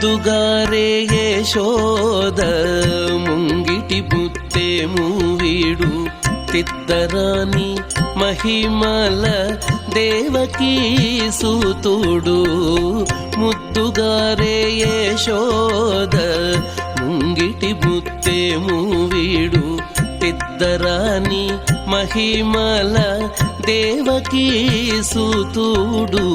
ముద్దుగారే యశోద ముంగిటి బుత్తే మూవీడు తిద్దరాని మహిమల దేవకీ సూతుడు. ముద్దుగారే యశోద ముంగిటి బుత్తే మూవీడు తిద్దరాని మహిమల దేవకీ సూతుడు.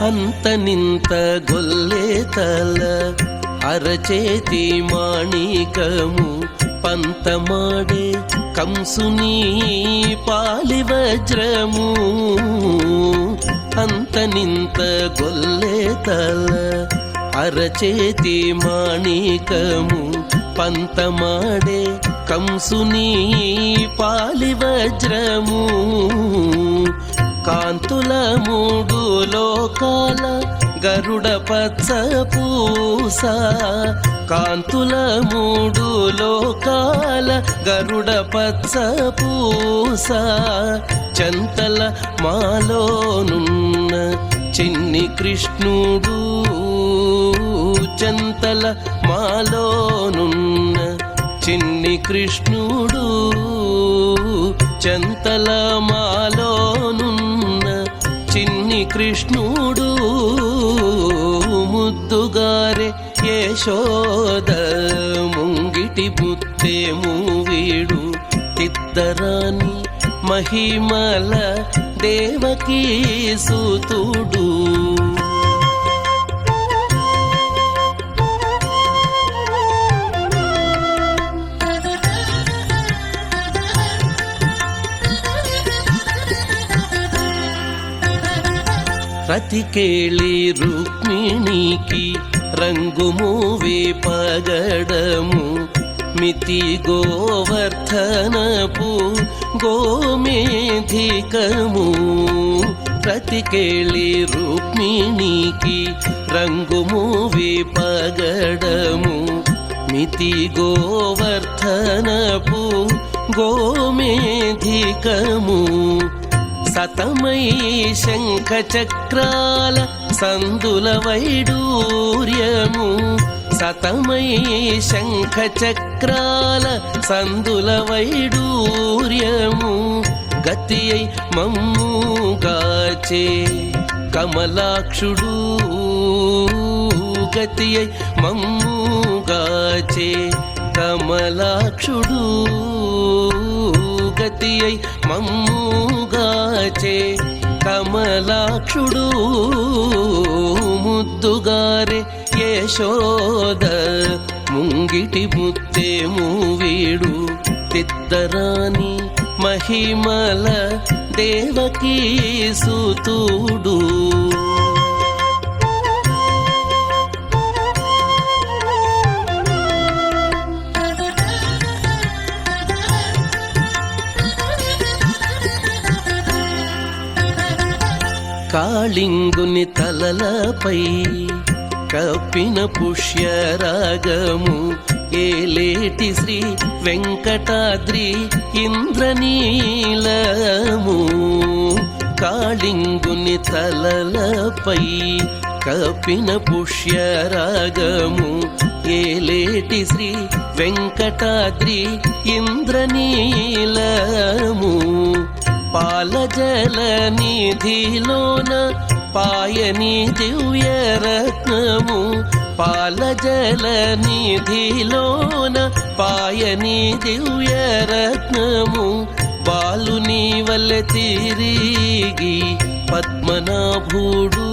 అంత నింత గొల్లే తల అరచేతి మాణికము పంతమాడే కంసుని పాలి వజ్రము. అంత నింత గొల్లే తల అరచేతి మాణికము పంతమాడే కంసుని పాలి వజ్రము. కాంతుల మూడు లోకాల గరుడ పచ్చ పూస. కాంతుల మూడు లోకాల గరుడ పచ్చ పూస. చంతల మాలోనున్న చిన్ని కృష్ణుడు. చంతల మాలోనున్న చిన్ని కృష్ణుడు. చంతల మాలోనున్న చిన్ని కృష్ణుడు. ముద్దుగారే యశోద ముంగిటి బుత్తే మూవీడు తిద్దరాని మహిమల దేవకీ సూతుడు. రతికేళి రుక్మిణికి రంగు మూవే పగడము. మితి గోవర్ధనపు గోమేధికము. రతికేళి రుక్మిణికి రంగు మూవే పగడము. మితి గోవర్ధనపు గోమేధికము. సతమై శంఖ చక్రాల సందుల వైడూర్యము. సతమై శంఖ చక్రాల సందుల వైడూర్యము. గతి అయి మమ్ముగాచే కమలాక్షుడు. గతి అయి మమ్ముగాచే కమలాక్షుడు. గతి అయి మమ్ముగాచే కమలాక్షుడు. ముద్దుగారే యశోద ముంగిటి బుత్తే మూవీడు తిద్దరాని మహిమల దేవకీ సూతుడు. కాళింగుని తలలపై కప్పిన పుష్యరాగము. ఏలేటి శ్రీ వెంకటాద్రి ఇంద్రనీలము. కాళింగుని తలలపై కప్పిన పుష్యరాగము. ఏలేటి శ్రీ వెంకటాద్రి ఇంద్రనీలము. పాలజల నిధిలోన పాయని దివ్యరత్నము. పాలజల నిధిలోన పాయని దివ్యరత్నము. బాలుని వల్లె తిరిగి పద్మనాభుడు.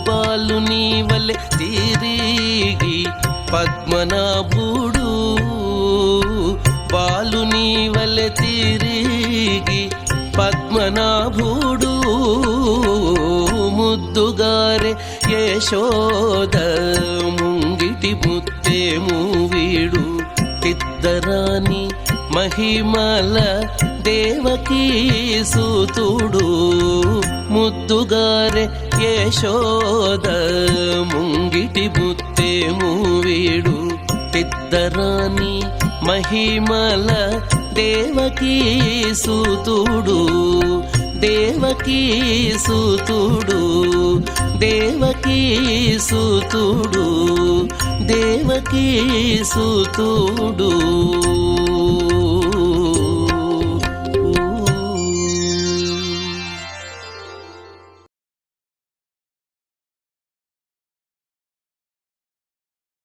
బాలుని వల్లె తిరిగి పద్మనాభుడు. బాలుని వల్లె తిరిగి పద్మనాభుడు. ముద్దుగారే యశోద ముంగిటి బుత్తే మూవీడు తిద్దరాని మహిమల దేవకీ సూతుడు. ముద్దుగారే యశోద ముంగిటి బుత్తే ముత్తేము వీడు పెద్దరాని మహిమల దేవకీ సూతుడు దేవకీ సూతుడు దేవకీ సూతుడు దేవకీ సూతుడు